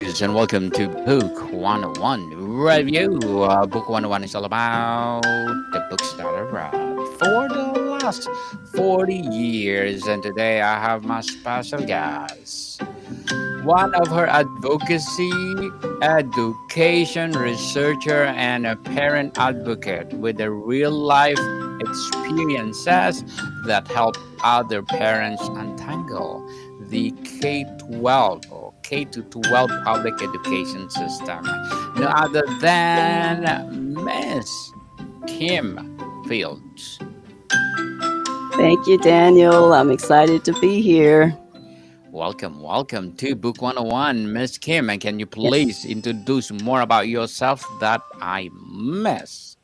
and welcome to Book 101 Review. Book 101 is all about the books that I read for the last 40 years, and today I have my special guest. One of her advocacy, education researcher, and a parent advocate with a real life experiences that help other parents untangle the K 12 or K to 12 public education system. No other than Miss Kim Fields. Thank you, Daniel. I'm excited to be here. Welcome to Book 101, Miss Kim. And can you Yeah. please introduce more about yourself that I miss?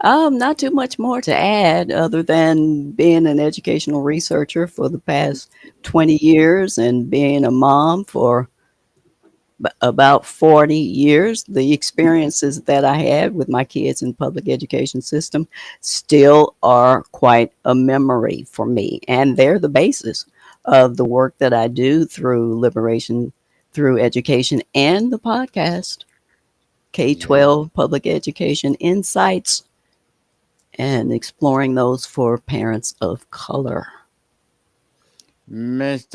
Not too much more to add other than being an educational researcher for the past 20 years and being a mom for about 40 years. The experiences that I had with my kids in public education system still are quite a memory for me, and they're the basis of the work that I do through Liberation Through Education and the podcast K Yeah. 12 Public Education Insights and exploring those for parents of color. Miss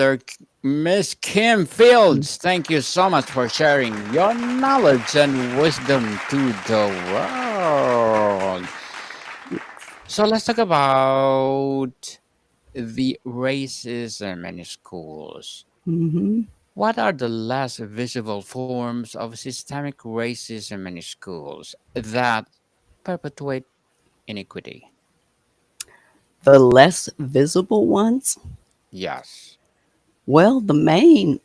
Kim Fields, thank you so much for sharing your knowledge and wisdom to the world. So let's talk about the racism in schools. Hmm. What are the less visible forms of systemic racism in schools that perpetuate inequity? The less visible ones, Yes. well, the main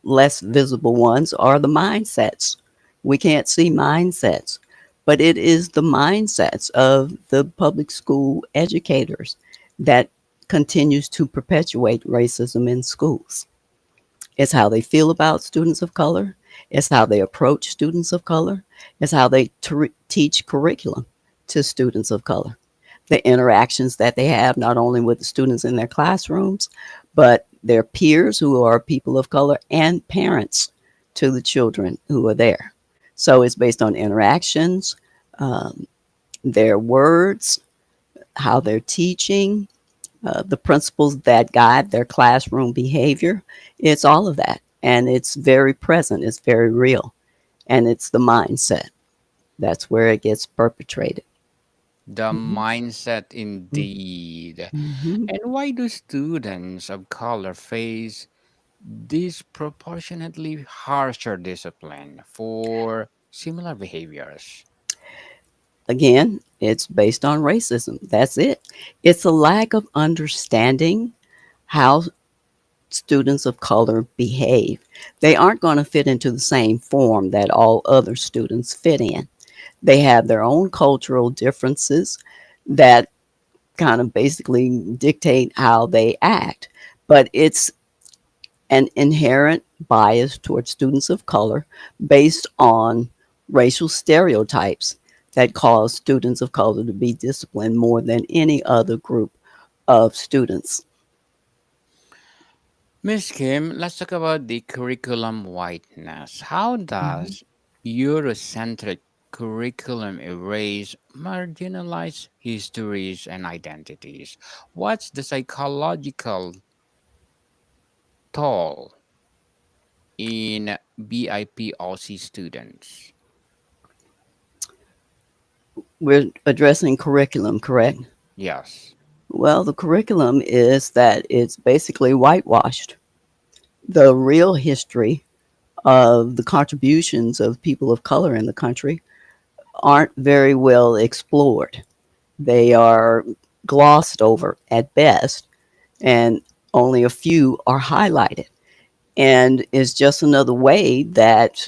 less visible ones are the mindsets. We can't see mindsets, but it is the mindsets of the public school educators that continues to perpetuate racism in schools. It's how they feel about students of color. It's how they approach students of color. It's how they teach curriculum to students of color. The interactions that they have, not only with the students in their classrooms, but their peers who are people of color and parents to the children who are there. So it's based on interactions, um, their words, how they're teaching, the principles that guide their classroom behavior. It's all of that. And it's very present, it's very real. And it's the mindset. That's where it gets perpetrated. The Mhm. mindset indeed. Mhm. And why do students of color face disproportionately harsher discipline for similar behaviors? Again, it's based on racism. That's it. It's a lack of understanding how students of color behave. They aren't going to fit into the same form that all other students fit in. They have their own cultural differences that kind of basically dictate how they act. But it's an inherent bias towards students of color based on racial stereotypes that cause students of color to be disciplined more than any other group of students. Miss Kim, let's talk about the curriculum whiteness. How Mhm. does Eurocentric curriculum erase marginalized histories and identities? What's the psychological toll in BIPOC students? We're addressing curriculum, correct? Yes. Well, the curriculum is that it's basically whitewashed. The real history of the contributions of people of color in the country aren't very well explored. They are glossed over at best, and only a few are highlighted. And it's just another way that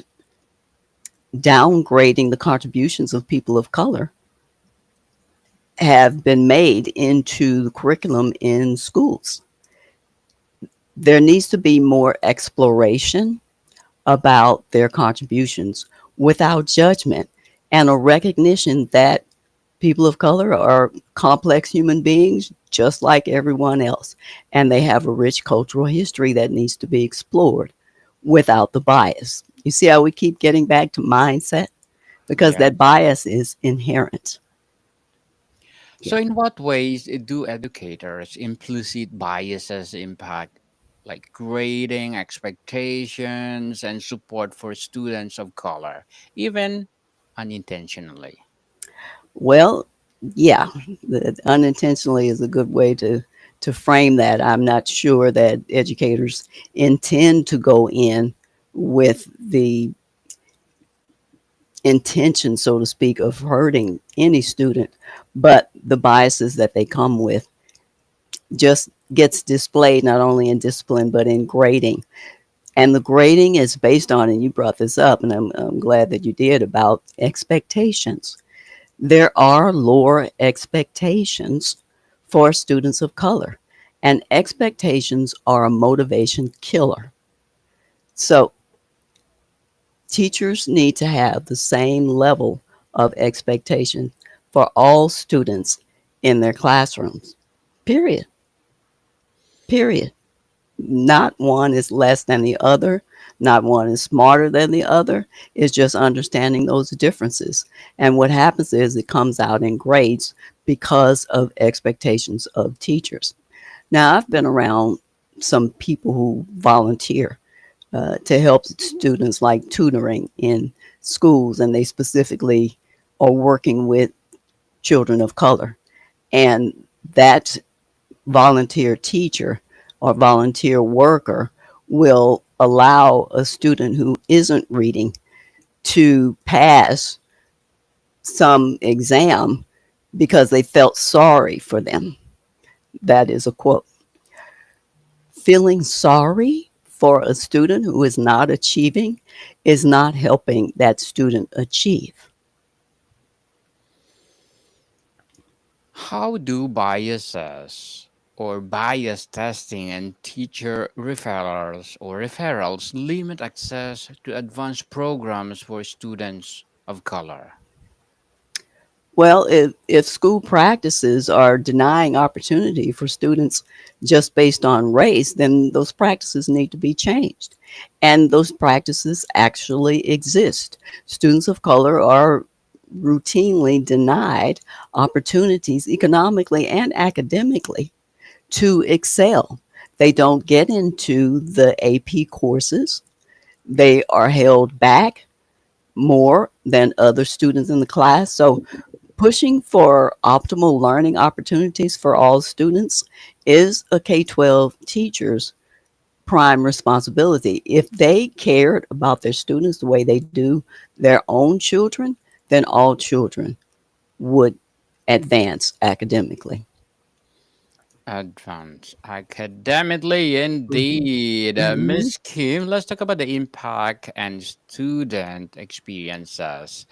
downgrading the contributions of people of color have been made into the curriculum in schools. There needs to be more exploration about their contributions without judgment and a recognition that people of color are complex human beings just like everyone else. And they have a rich cultural history that needs to be explored without the bias. You see how we keep getting back to mindset? Because Yeah. that bias is inherent. So, Yeah. in what ways do educators' implicit biases impact, like grading, expectations, and support for students of color, even unintentionally? Well, yeah, unintentionally is a good way to frame that. I'm not sure that educators intend to go in with the intention, so to speak, of hurting any student, but the biases that they come with just gets displayed not only in discipline but in grading. And the grading is based on, and you brought this up, and I'm glad that you did, about expectations. There are lower expectations for students of color, and expectations are a motivation killer. So teachers need to have the same level of expectation for all students in their classrooms. Period. Period. Not one is less than the other, not one is smarter than the other. It's just understanding those differences. And what happens is it comes out in grades because of expectations of teachers. Now, I've been around some people who volunteer to help students, like tutoring in schools, and they specifically are working with children of color. And that volunteer teacher or volunteer worker will allow a student who isn't reading to pass some exam because they felt sorry for them. That is a quote. Feeling sorry for a student who is not achieving is not helping that student achieve. How do biases or bias testing and teacher referrals limit access to advanced programs for students of color? Well, if school practices are denying opportunity for students just based on race, then those practices need to be changed. And those practices actually exist. Students of color are routinely denied opportunities economically and academically to excel. They don't get into the AP courses, they are held back more than other students in the class. So pushing for optimal learning opportunities for all students is a K 12 teacher's prime responsibility. If they cared about their students the way they do their own children, then all children would advance academically. Advanced academically, Hmm. indeed. Hmm. Miss Kim, let's talk about the impact and student experiences.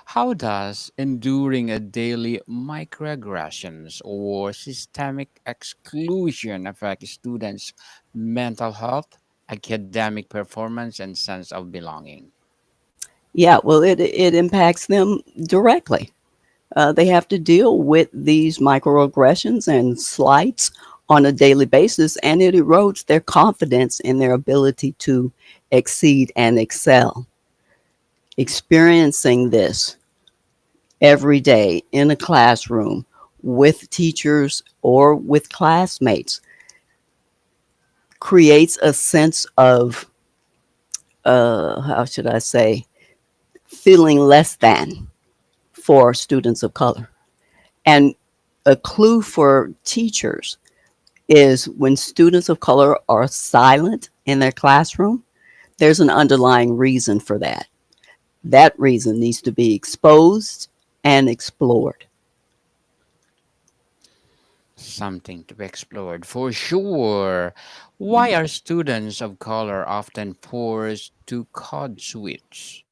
How does enduring a daily microaggressions or systemic exclusion affect students' mental health, academic performance, and sense of belonging? Yeah, well, it impacts them directly. They have to deal with these microaggressions and slights on a daily basis, and it erodes their confidence in their ability to exceed and excel. Experiencing this every day in a classroom with teachers or with classmates creates a sense of, how should I say, feeling less than for students of color. And a clue for teachers is when students of color are silent in their classroom, there's an underlying reason for that. That reason needs to be exposed and explored. Something to be explored for sure. Why Mhm. are students of color often forced to code switch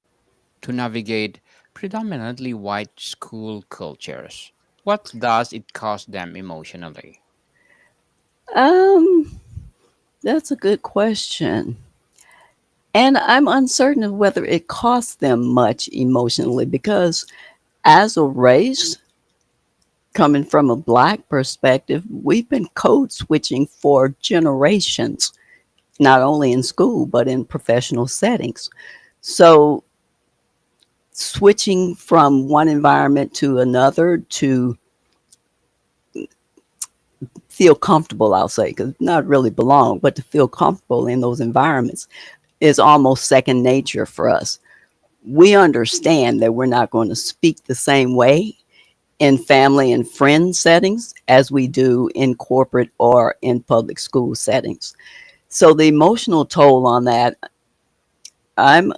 to navigate predominantly white school cultures? What does it cost them emotionally? Um, that's a good question. And I'm uncertain of whether it costs them much emotionally because, as a race, coming from a Black perspective, we've been code switching for generations not only in school, but in professional settings. So, switching from one environment to another to feel comfortable, I'll say, because not really belong, but to feel comfortable in those environments is almost second nature for us. We understand that we're not going to speak the same way in family and friend settings as we do in corporate or in public school settings. So the emotional toll on that, I'm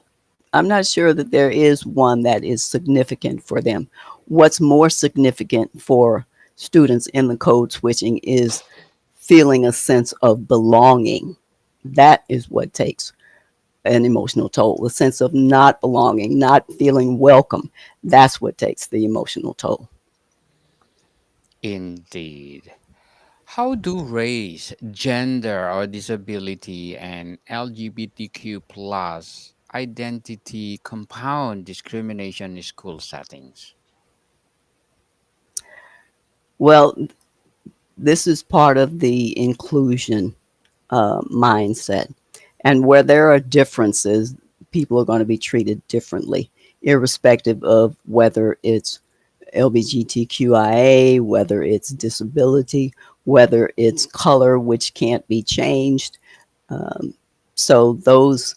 I'm not sure that there is one that is significant for them. What's more significant for students in the code switching is feeling a sense of belonging. That is what takes an emotional toll, a sense of not belonging, not feeling welcome. That's what takes the emotional toll. Indeed. How do race, gender or disability, and LGBTQ plus identity compound discrimination in school settings? Well, this is part of the inclusion mindset. And where there are differences, people are going to be treated differently, irrespective of whether it's LGBTQIA, whether it's disability, whether it's color, which can't be changed. Um, so those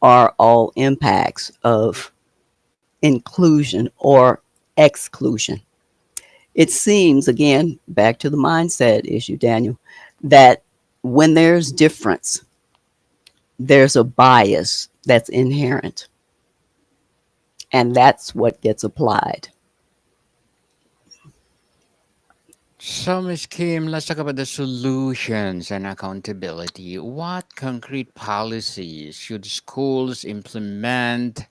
are all impacts of inclusion or exclusion. It seems, again, back to the mindset issue, Daniel, that when there's difference, there's a bias that's inherent, and that's what gets applied. So, Ms. Kim, let's talk about the solutions and accountability. What concrete policies should schools implement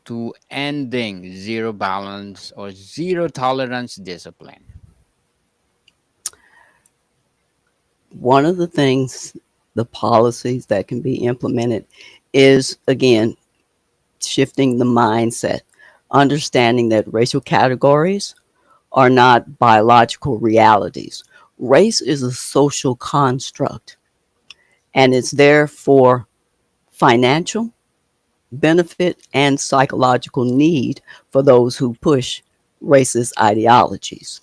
to ending zero balance or zero tolerance discipline? One of the things, the policies that can be implemented is, again, shifting the mindset, understanding that racial categories are not biological realities. Race is a social construct, and it's there for financial benefit and psychological need for those who push racist ideologies.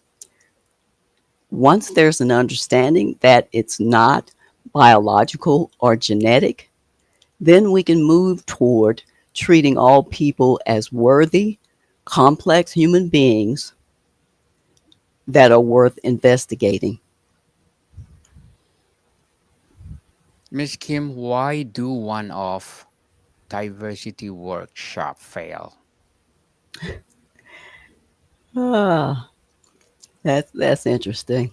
Once there's an understanding that it's not biological or genetic, then we can move toward treating all people as worthy, complex human beings that are worth investigating. Ms. Kim, why do one off diversity workshop fail? Ah, that's interesting.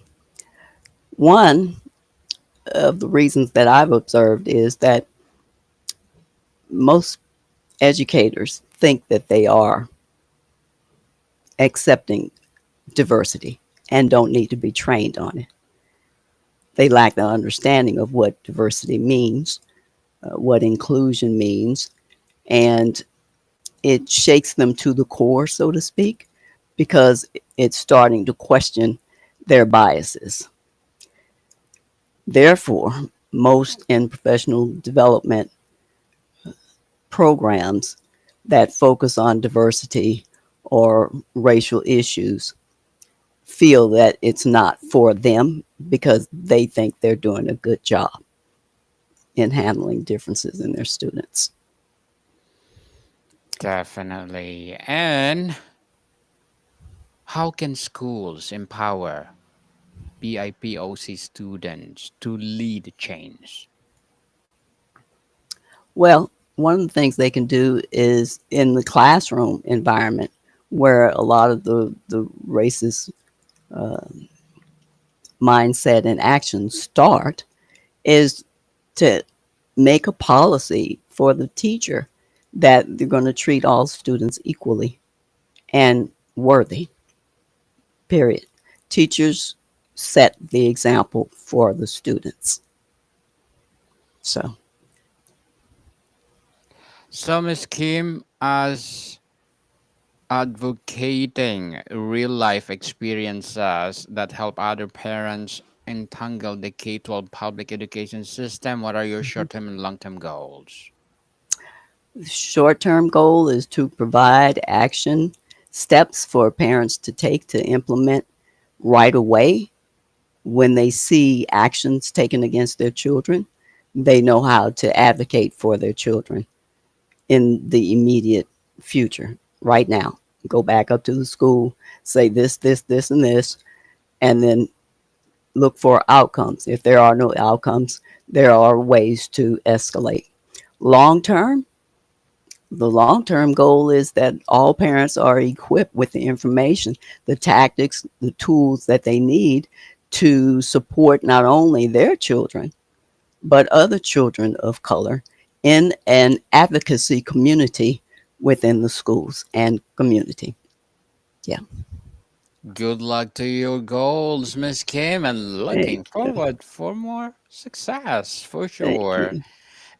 One of the reasons that I've observed is that most educators think that they are accepting diversity and don't need to be trained on it. They lack the understanding of what diversity means, what inclusion means, and it shakes them to the core, so to speak, because it's starting to question their biases. Therefore, most in professional development programs that focus on diversity or racial issues feel that it's not for them because they think they're doing a good job in handling differences in their students. Definitely. And how can schools empower BIPOC students to lead change? Well, one of the things they can do is in the classroom environment where a lot of the racist uh, mindset and actions start is to make a policy for the teacher that they're going to treat all students equally and worthy, period. Teachers set the example for the students. So, So, Ms. Kim, as advocating real life experiences that help other parents entangle the K-12 public education system? What are your Mhm. short-term and long-term goals? Short term goal is to provide action steps for parents to take to implement right away. When they see actions taken against their children, they know how to advocate for their children in the immediate future, right now. Go back up to the school, say this, and this, and then look for outcomes. If there are no outcomes, there are ways to escalate. Long term, the long term goal is that all parents are equipped with the information, the tactics, the tools that they need to support not only their children, but other children of color in an advocacy community within the schools and community. Yeah. Good luck to your goals, Miss Kim, and looking Thank you. forward for more success for Thank sure. you.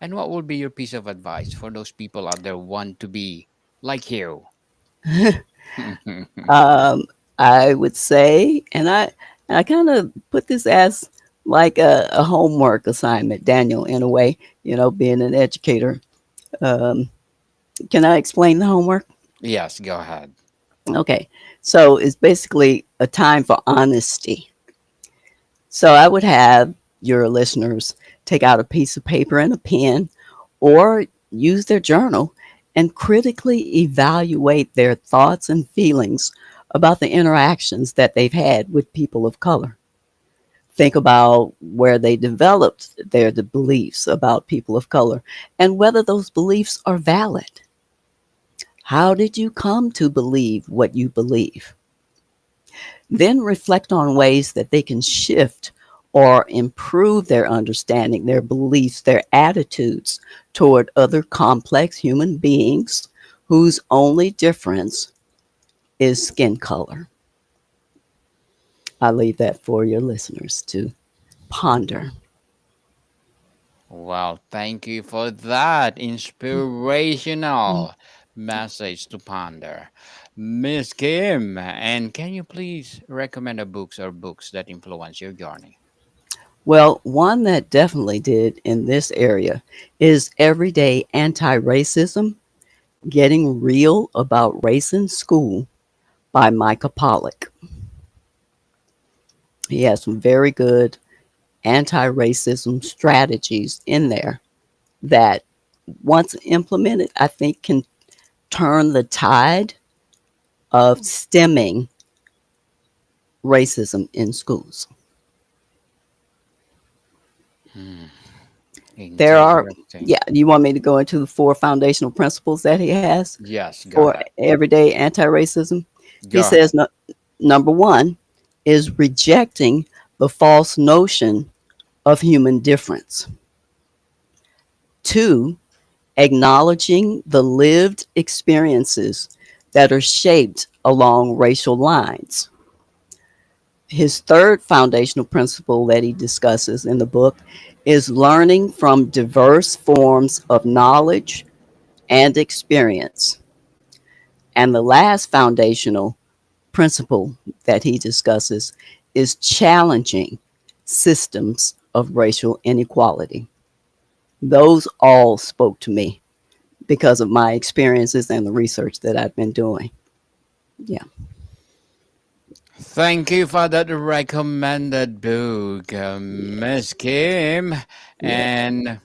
And what would be your piece of advice for those people out there want to be like you? um, I would say, and I kind of put this as like a homework assignment, Daniel, in a way, being an educator. Um, can I explain the homework? Yes, go ahead. Okay. So it's basically a time for honesty. So I would have your listeners take out a piece of paper and a pen or use their journal and critically evaluate their thoughts and feelings about the interactions that they've had with people of color. Think about where they developed their beliefs about people of color and whether those beliefs are valid. How did you come to believe what you believe? Then reflect on ways that they can shift or improve their understanding, their beliefs, their attitudes toward other complex human beings whose only difference is skin color. I leave that for your listeners to ponder. Well, thank you for that inspirational message to ponder. Miss Kim, and can you please recommend a books that influence your journey? Well, one that definitely did in this area is Everyday Anti Racism: Getting Real About Race in School by Micah Pollock. He has some very good anti racism strategies in there that, once implemented, I think can turn the tide of stemming racism in schools. Hmm, There are, interesting. yeah, you want me to go into the four foundational principles that he has Yes, go for ahead. everyday anti racism? He Go says ahead. no, number one is rejecting the false notion of human difference. Two, acknowledging the lived experiences that are shaped along racial lines. His third foundational principle that he discusses in the book is learning from diverse forms of knowledge and experience. And the last foundational principle that he discusses is challenging systems of racial inequality. Those all spoke to me because of my experiences and the research that I've been doing. Yeah. Thank you for that recommended book, Miss Kim. Yeah. And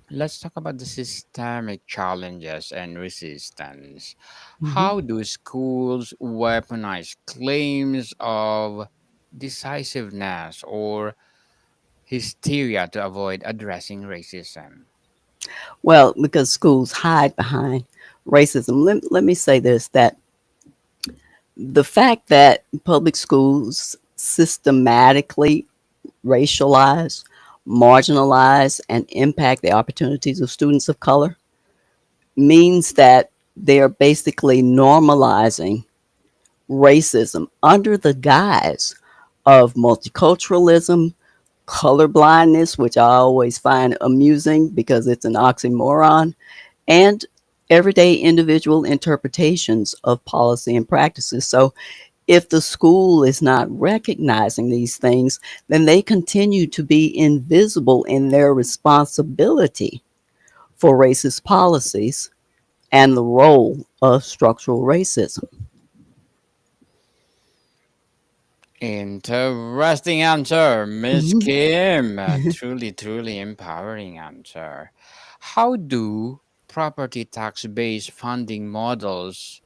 let's talk about the systemic challenges and resistance. Mhm. How do schools weaponize claims of decisiveness or hysteria to avoid addressing racism? Well, because schools hide behind racism. Let me say this, that the fact that public schools systematically racialize, marginalize, and impact the opportunities of students of color means that they are basically normalizing racism under the guise of multiculturalism, color blindness, which I always find amusing because it's an oxymoron, and everyday individual interpretations of policy and practices. So If the school is not recognizing these things, then they continue to be invisible in their responsibility for racist policies and the role of structural racism. Interesting answer, Miss Mhm. Kim. Truly, truly empowering answer. How do property tax based funding models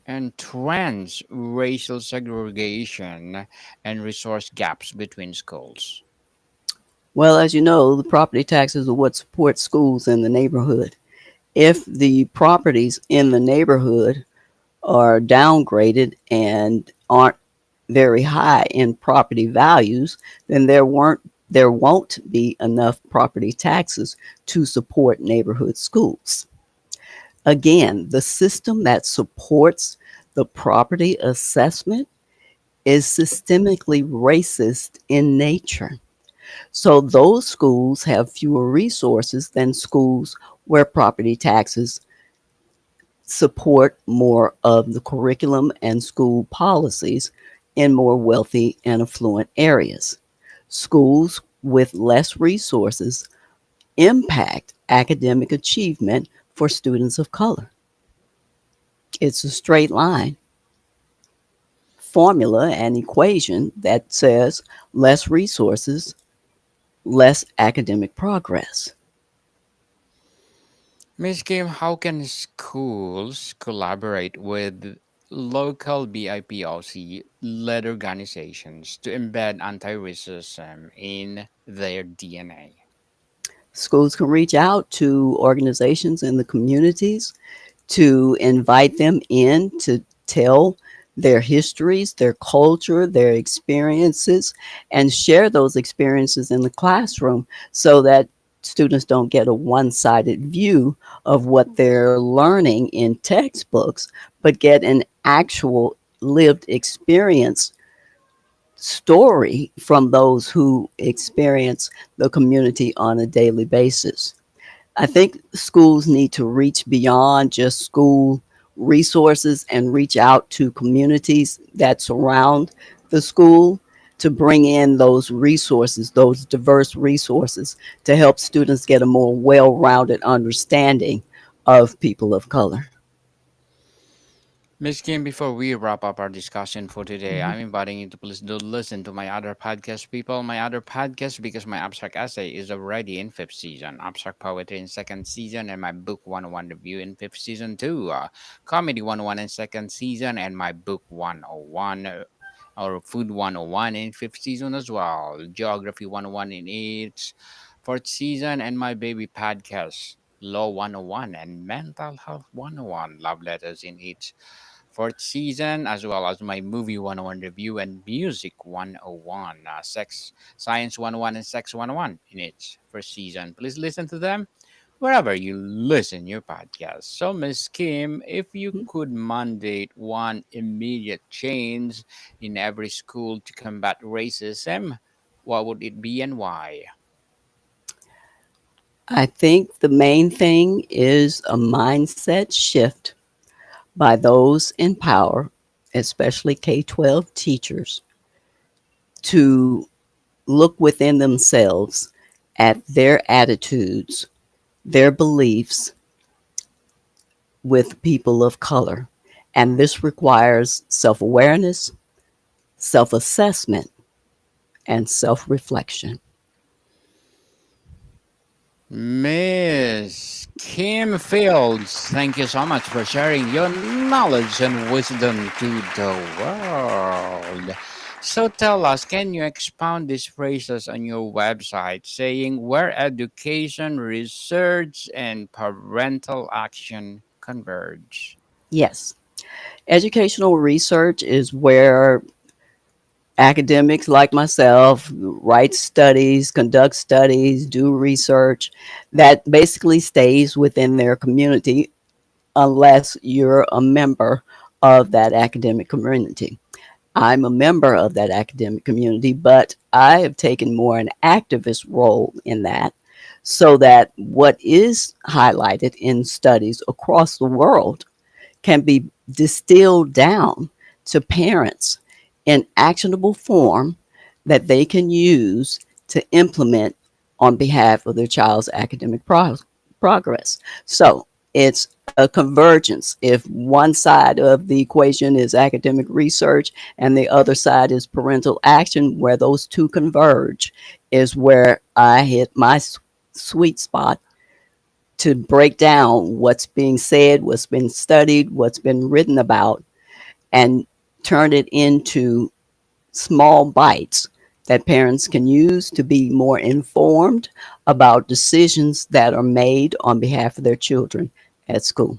and trends racial segregation and resource gaps between schools? Well, as you know, the property taxes are what support schools in the neighborhood. If the properties in the neighborhood are downgraded and aren't very high in property values, then there won't be enough property taxes to support neighborhood schools. Again, the system that supports the property assessment is systemically racist in nature. So those schools have fewer resources than schools where property taxes support more of the curriculum and school policies in more wealthy and affluent areas. Schools with less resources impact academic achievement for students of color. It's a straight line formula and equation that says less resources, less academic progress. Miss Kim, how can schools collaborate with local BIPOC led organizations to embed anti racism in their DNA? Schools can reach out to organizations in the communities to invite them in to tell their histories, their culture, their experiences, and share those experiences in the classroom so that students don't get a one sided view of what they're learning in textbooks, but get an actual lived experience story from those who experience the community on a daily basis. I think schools need to reach beyond just school resources and reach out to communities that surround the school to bring in those resources, those diverse resources, to help students get a more well rounded understanding of people of color. Miss Kim, before we wrap up our discussion for today, Mhm. I'm inviting you to please do listen to my other podcast, people. My other podcast, because my abstract essay is already in fifth season, abstract poetry in second season, and my book 101 review in fifth season too. Comedy 101 in second season, and my book 101 or food 101 in fifth season as well. Geography 101 in its fourth season, and my baby podcast. Law 101 and Mental Health 101 love letters in its fourth season, as well as my movie 101 review and music 101, sex science 101 and sex 101 in its first season. Please listen to them wherever you listen your podcast. So, Miss Kim, if you could mandate one immediate change in every school to combat racism, what would it be and why? I think the main thing is a mindset shift by those in power, especially K 12 teachers, to look within themselves at their attitudes, their beliefs with people of color. And this requires self awareness, self assessment, and self reflection. Miss Kim Fields, thank you so much for sharing your knowledge and wisdom to the world. So tell us, can you expound these phrases on your website saying where education, research, and parental action converge? Yes, educational research is where academics like myself write studies, conduct studies, do research that basically stays within their community unless you're a member of that academic community. I'm a member of that academic community, but I have taken more an activist role in that so that what is highlighted in studies across the world can be distilled down to parents in actionable form that they can use to implement on behalf of their child's academic progress. So it's a convergence. If one side of the equation is academic research and the other side is parental action, where those two converge is where I hit my sweet spot to break down what's being said, what's been studied, what's been written about, and turn it into small bites that parents can use to be more informed about decisions that are made on behalf of their children at school.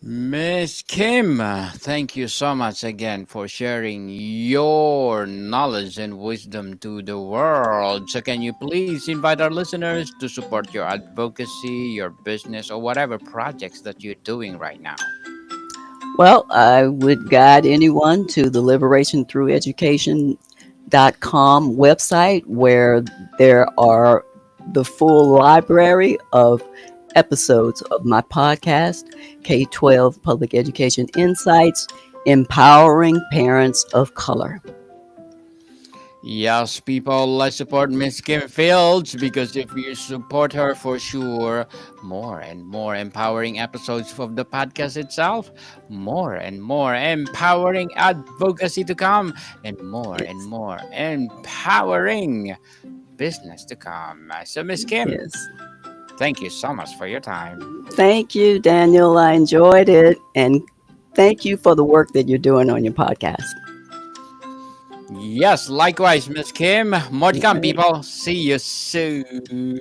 Miss Kim, thank you so much again for sharing your knowledge and wisdom to the world. So, can you please invite our listeners to support your advocacy, your business, or whatever projects that you're doing right now? Well, I would guide anyone to the liberationthrough education.com website where there are the full library of episodes of my podcast, K-12 Public Education Insights, Empowering Parents of Color. Yes, people, let's support Miss Kim Fields because if you support her for sure, more and more empowering episodes of the podcast itself, more and more empowering advocacy to come, and Yes. more empowering business to come. So, Miss Kim, Yes. thank you so much for your time. Thank you, Daniel. I enjoyed it. And thank you for the work that you're doing on your podcast. Yes, likewise, Miss Kim. More to come, Okay. people. See you soon.